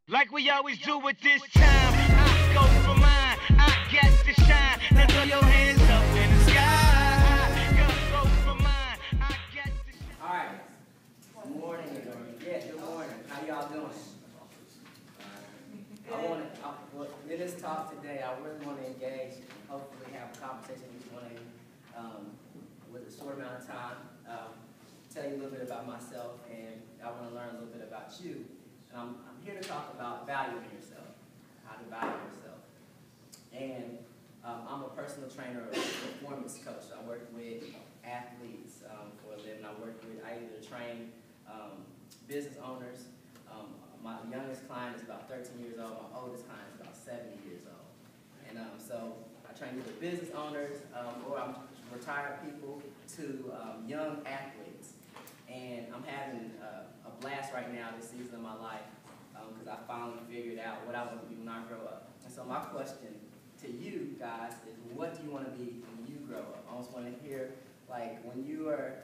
Like we always do at this time, I go for mine, I get to shine. Now throw your hands up in the sky. I go for mine, I get to shine. All right. Good morning, everyone. Yeah, good morning. How y'all doing? Well, in this talk today, I really want to engage, hopefully have a conversation with each one of you with a short amount of time. Tell you a little bit about myself, and I want to learn a little bit about you. I'm here to talk about valuing yourself, how to value yourself. And I'm a personal trainer, a performance coach. I work with athletes for a living. I either train business owners. My youngest client is about 13 years old. My oldest client is about 70 years old. And so I train either business owners or I'm retired people to young athletes. And I'm having a blast right now this season of my life because I finally figured out what I want to be when I grow up. And so my question to you guys is, what do you want to be when you grow up? I almost want to hear, like, when you are,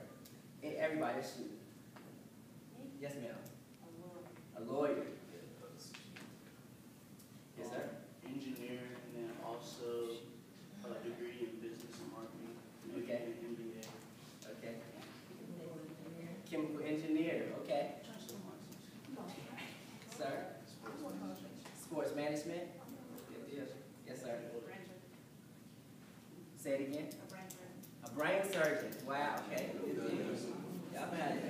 everybody shoot. Yes, ma'am. A lawyer. Yes, sir. Engineer, and then also a degree in business and marketing. Okay. An MBA. Okay. Chemical engineer. Okay. Sir. Sports management. Yes, sir. Say it again. A brain surgeon. Wow. Okay. Y'all had it.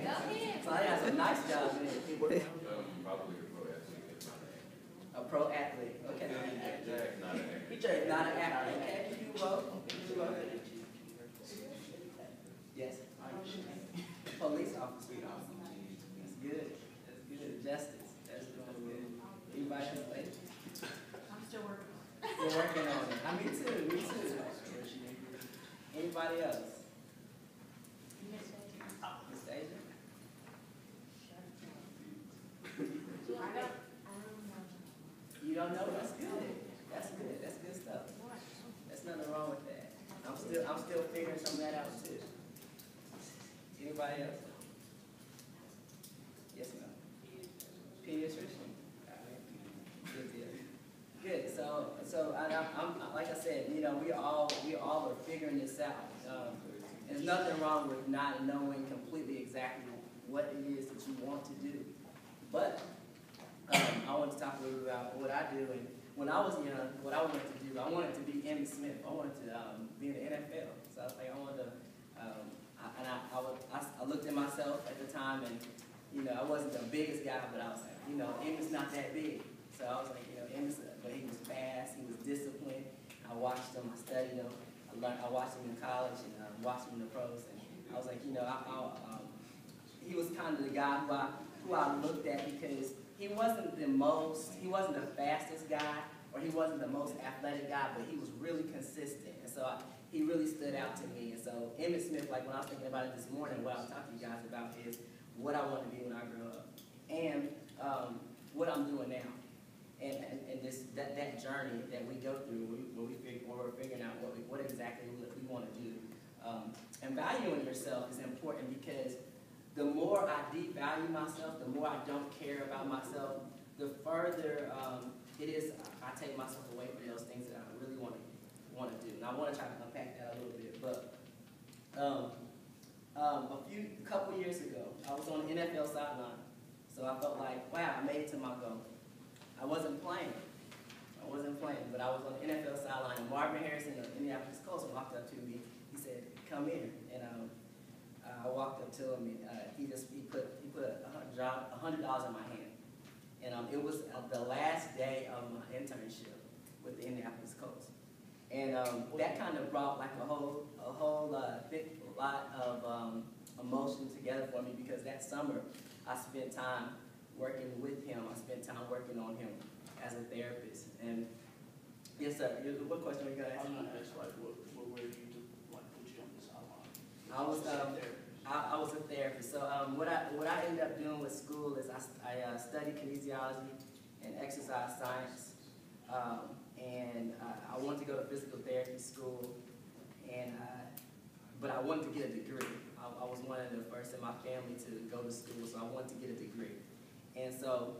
So I got some nice jobs in it. Probably a pro athlete. A pro athlete. Okay. Jack, not an actor. Not an actor. Okay. You wrote. Yes. Police officer. That's good. That's good. Justice. That's doing good. Anybody else? I'm still working. We're working on it. Me too. Me too. Anybody else? Miss Asia? You don't know? That's good. That's good. That's good stuff. There's nothing wrong with that. I'm still figuring some of that out too. Anybody else? Yes, ma'am. Pediatrician. Good deal. Good. So I'm like I said, you know, we all are figuring this out. There's nothing wrong with not knowing completely exactly what it is that you want to do. But I want to talk a little bit about what I do. And when I was young, what I wanted to do, I wanted to be Emmitt Smith. I wanted to be in the NFL. So I was like, I wanted to, I looked at myself at the time, and you know, I wasn't the biggest guy, but I was like, you know, Emmitt's not that big. So I was like, you know, but he was fast, he was disciplined. I watched him, I studied him. I watched him in college and watched him in the pros. And I was like, you know, he was kind of the guy who I looked at because he wasn't the fastest guy, or he wasn't the most athletic guy, but he was really consistent. And so he really stood out to me. And so Emmitt Smith, like when I was thinking about it this morning, what I was talking to you guys about is what I want to be when I grow up, and what I'm doing now. And that journey that we go through when we're figuring out what exactly we want to do. And valuing yourself is important because the more I devalue myself, the more I don't care about myself, the further it is I take myself away from those things that I really want to do. And I want to try to unpack that a little bit. But a couple years ago, I was on the NFL sideline. So I felt like, wow, I made it to my goal. I wasn't playing, but I was on the NFL sideline. And Marvin Harrison of Indianapolis Colts walked up to me. He said, "Come in." And I walked up to him, and he put $100 in my hand. And it was the last day of my internship with the Indianapolis Colts. And that kind of brought like a whole lot of emotion together for me, because that summer I spent time working with him. I spent time working on him as a therapist. And yes, sir. What question were you gonna ask? I'm gonna ask, like, what were you to, like, put you on this outline? I was a therapist. So what I ended up doing with school is I studied kinesiology and exercise science, and I wanted to go to physical therapy school, but I wanted to get a degree. I was one of the first in my family to go to school, so I wanted to get a degree. And so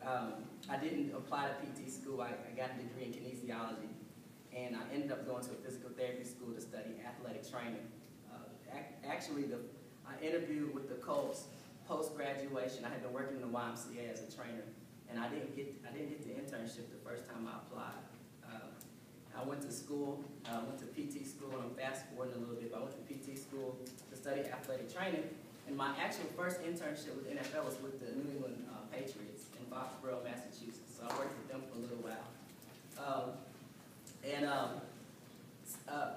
I didn't apply to PT school. I got a degree in kinesiology, and I ended up going to a physical therapy school to study athletic training. Actually, I interviewed with the Colts post-graduation. I had been working in the YMCA as a trainer, and I didn't get the internship the first time I applied. I went to school, went to PT school, and I'm fast forwarding a little bit, but I went to PT school to study athletic training, and my actual first internship with the NFL was with the New England Patriots in Foxborough, Massachusetts. So I worked with them for a little while.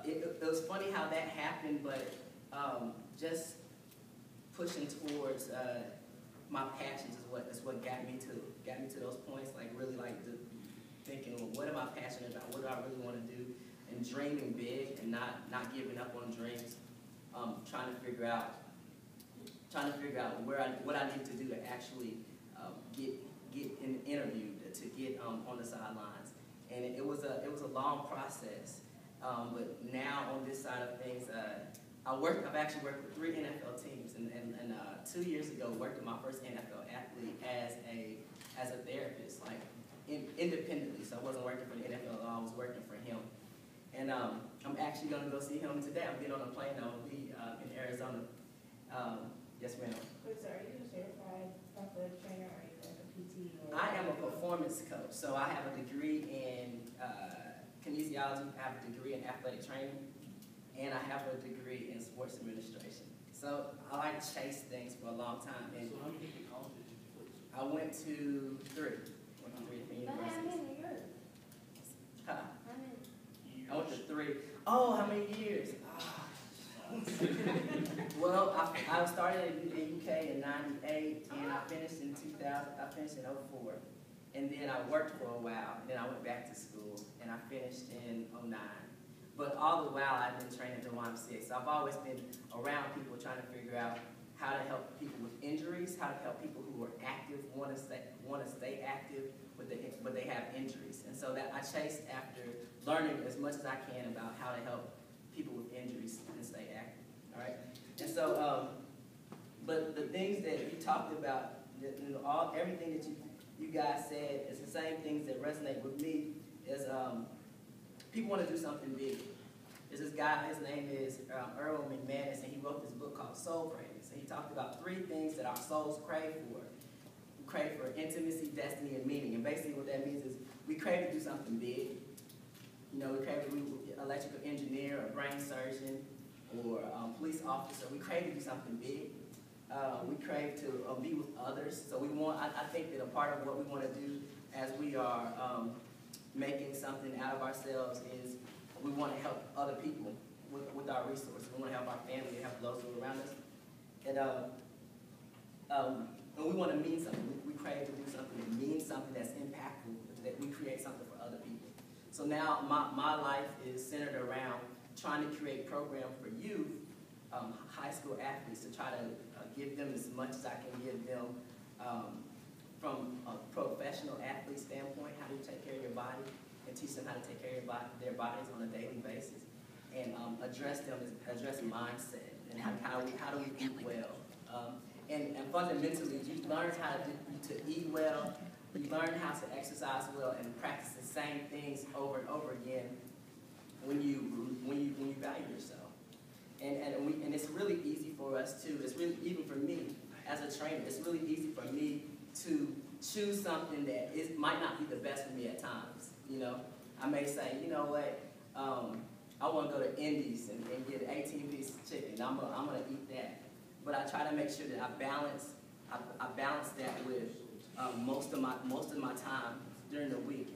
It was funny how that happened, but just pushing towards my passions is what got me to those points, like really like thinking, well, what am I passionate about? What do I really want to do? And dreaming big and not giving up on dreams. Trying to figure out what I need to do to actually get an interview, to get on the sidelines. And it was a long process. But now on this side of things, I've actually worked with 3 NFL teams, and 2 years ago worked with my first NFL athlete as a therapist, like independently. So I wasn't working for the NFL, I was working for him. And I'm actually going to go see him today. I'm getting on a plane. I will be in Arizona. Yes, ma'am. Wait, so are you a certified athletic trainer, or are you like a PT? I am a performance coach. So I have a degree in kinesiology, I have a degree in athletic training, and I have a degree in sports administration. So I like to chase things for a long time. And So how many different colleges did you go to? I went to 3. Went to 3 different But how universities. many years? Huh? How many? Years. I went to 3. Oh, how many years? Well, I started in the UK in '98, and I finished in 2000. I finished in '04, and then I worked for a while, and then I went back to school, and I finished in '09. But all the while, I've been training at the YMCA, so I've always been around people trying to figure out how to help people with injuries, how to help people who are active, want to stay active, but they have injuries. And so that I chased after learning as much as I can about how to help people with injuries and stay active. All right. And so, but the things that you talked about, everything that you guys said, is the same things that resonate with me. Is people want to do something big. There's this guy, his name is Erwin McManus, and he wrote this book called Soul Cravings. And he talked about 3 things that our souls crave for. We crave for intimacy, destiny, and meaning. And basically what that means is we crave to do something big. You know, we crave to be an electrical engineer, a brain surgeon, or a police officer. We crave to do something big. We crave to be with others. So we want, I think that a part of what we want to do as we are making something out of ourselves is we want to help other people with our resources. We want to help our family, help those who are around us. And we want to mean something. We crave to do something that means something that's impactful, that we create something for other people. So now my life is centered around trying to create programs for youth, high school athletes, to try to give them as much as I can give them from a professional athlete standpoint. How do you take care of your body, and teach them how to take care of their bodies on a daily basis, and address mindset, and how do we eat well. And fundamentally, you learn how to eat well, you learn how to exercise well, and practice the same things over and over again when you value yourself. And it's really easy for us too. It's really, even for me as a trainer, it's really easy for me to choose something that might not be the best for me at times. You know, I may say, you know what, I want to go to Indies and get an 18-piece chicken. I'm gonna eat that. But I try to make sure that I balance that with most of my time during the week,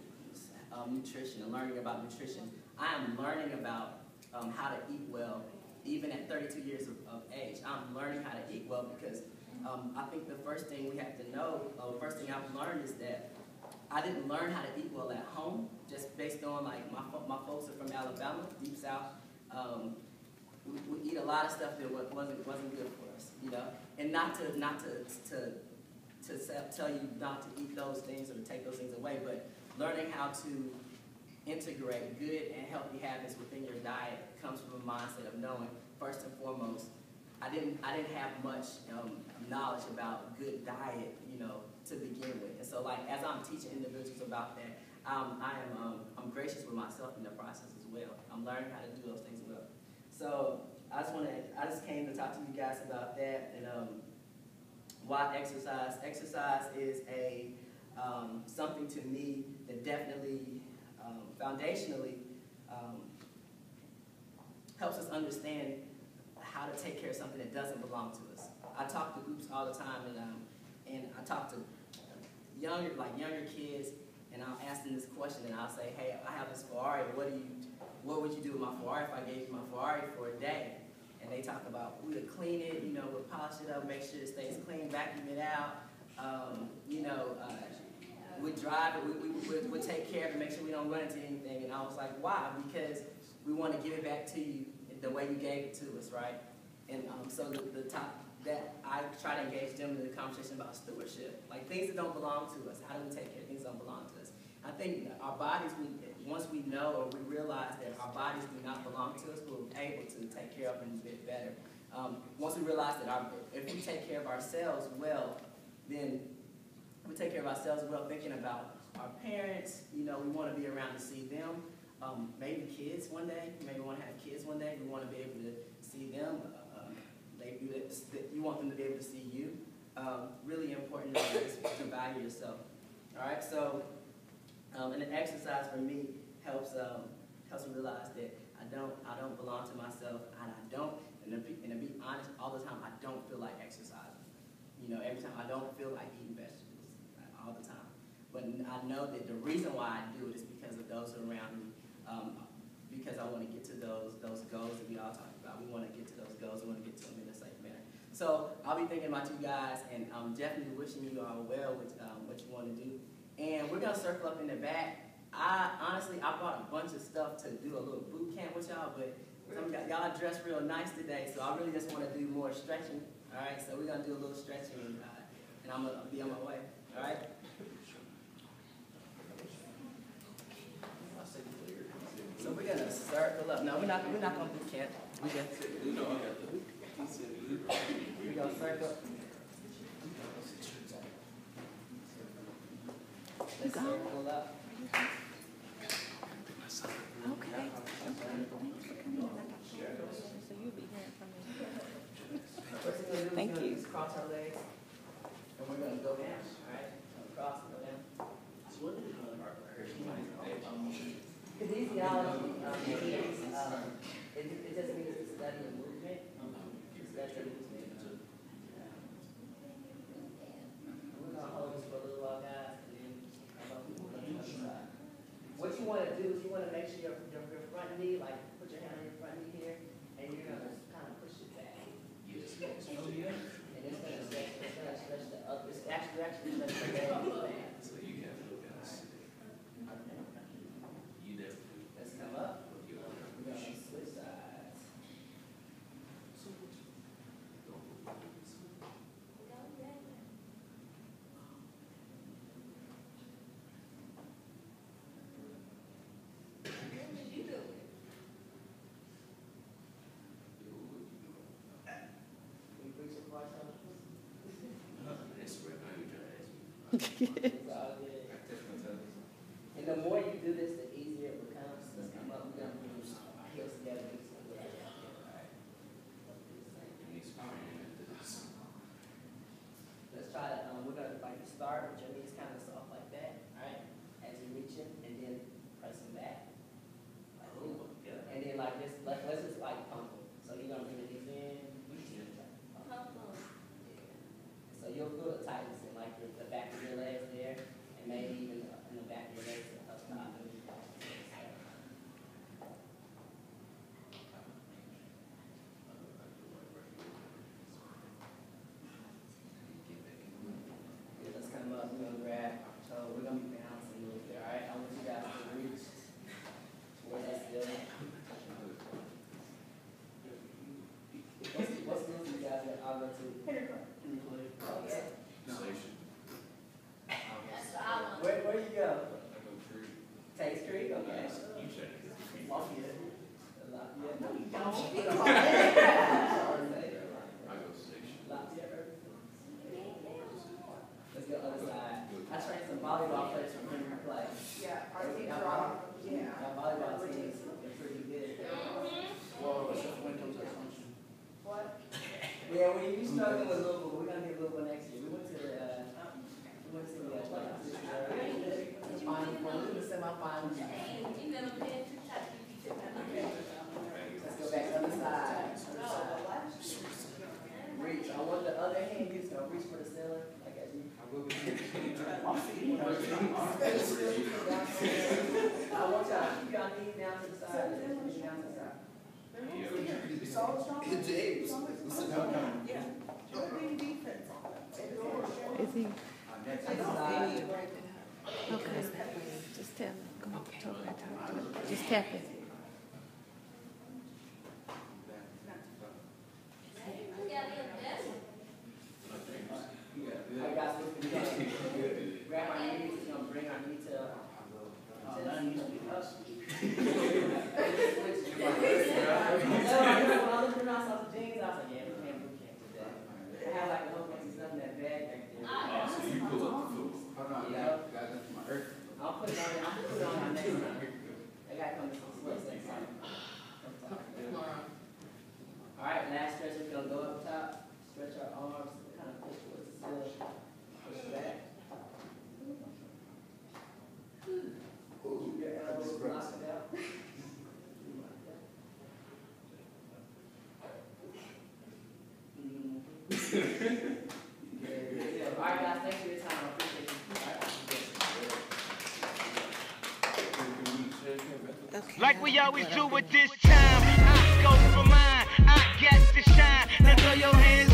nutrition and learning about nutrition. I am learning about how to eat well, even at 32 years of age. I'm learning how to eat well because I think the first thing we have to know, first thing I've learned is that I didn't learn how to eat well at home, just based on like my folks are from Alabama, deep south. We eat a lot of stuff that wasn't good for us, you know. And not to tell you not to eat those things or to take those things away, but learning how to integrate good and healthy habits within your diet comes from a mindset of knowing, first and foremost, I didn't have much knowledge about good diet, you to begin with. And so, like, as I'm teaching individuals about that, I'm gracious with myself in the process as well. I'm learning how to do those things well. So I just came to talk to you guys about that and why exercise. Exercise is something to me that definitely, foundationally, helps us understand how to take care of something that doesn't belong to us. I talk to groups all the time, and I talk to younger kids, and I'll ask them this question, and I'll say, hey, I have this Ferrari. What would you do with my Ferrari if I gave you my Ferrari for a day? And they talk about, we would clean it, we'll polish it up, make sure it stays clean, vacuum it out, we'd drive it, we'd take care of it, make sure we don't run into anything. And I was like, why? Because we want to give it back to you the way you gave it to us, right? And so I try to engage them in the conversation about stewardship, like things that don't belong to us. How do we take care of things that don't belong to us? I think our bodies, once we know or we realize that our bodies do not belong to us, we're able to take care of them a bit better. Once we realize that if we take care of ourselves well, then we take care of ourselves well, thinking about our parents. We want to be around to see them. Maybe kids one day. Maybe we want to have kids one day. We want to be able to see them. You want them to be able to see you. Really important to value yourself. All right. So, and the exercise for me helps me realize that I don't belong to myself, and and to be honest, all the time I don't feel like exercising. Every time I don't feel like eating vegetables, all the time. But I know that the reason why I do it is because of those around me. Because I want to get to those goals that we all talked about. We want to get to those goals. We want to get to them in a safe manner. So I'll be thinking about you guys, and I'm definitely wishing you all well with what you want to do. And we're gonna circle up in the back. Honestly, I brought a bunch of stuff to do a little boot camp with y'all, but y'all dressed real nice today, so I really just want to do more stretching. All right, so we're gonna do a little stretching, and I'm gonna be on my way. All right. So we're gonna circle up. No, we're not gonna boot camp. We're gonna circle. Let's circle up. Okay. So you'll be hearing from me. First thing we're gonna do Thank is you. just cross our legs, and we're gonna go down. All right, cross and go down. So what did Kinesiology it just means to study of movement. Study of movement. We're gonna hold this for a little while, guys, and then we're gonna do the other side. What you want to do is you want to make sure your front knee, like put your hand on your front knee here, and you're gonna kind of push it back. And it's gonna stretch the up. It's actually stretch the leg. So you have to you never do. Let's come up. We're gonna switch sides. Can you preach it for ourselves? That's where I would try to ask you. It's all good. And the more you do this, the easier it becomes. Let's come up. We're gonna move our heels together. Let's try to, we're going to start with your knees kind of soft like that, all right? As you reach it, and then press them back. Like, ooh. And then like this, let's just like pump them. So you're going to bring the knees in. So you'll feel the tightness in like the back of your legs there, and maybe even in the back of your legs up top. Let's come up, we're gonna grab our toe, we're gonna be balancing a little bit, all right? I want you guys to reach towards that ceiling. What's new for you guys that I'll go to? Okay. Where you go? Takes Creek, okay. Lafayette. Lafayette. No, you don't. I go station. Lafayette. Let's go. struggling with Louisville, but we're gonna get Louisville next year. We went to the playoffs this year. The final four, we were in the semifinals. Let's go back to the other side. Reach. I want the other hand. You just gonna reach for the ceiling. Like as you. I want y'all to keep y'all knees down to the side. Knees down to the side. Is he? Next to the side. Okay. Just tell him. Come on, talk and talk to him. Just tap it. Alright guys, we're gonna grab our knees. We're gonna bring our knee to us. Jeans, I was like, yeah, we can't do that. I have like a whole bunch of stuff in that bag back there. So you pull up the food. I'll put it on our next time. I gotta come to some sweats next time. Alright, last stretch, we're gonna go up top, stretch our arms, kind of push towards the ceiling, push back. Keep your elbows locked out. Alright guys, thanks for your time, I appreciate you. Like we always do at this time, I go for mine, I get to shine. Now throw your hands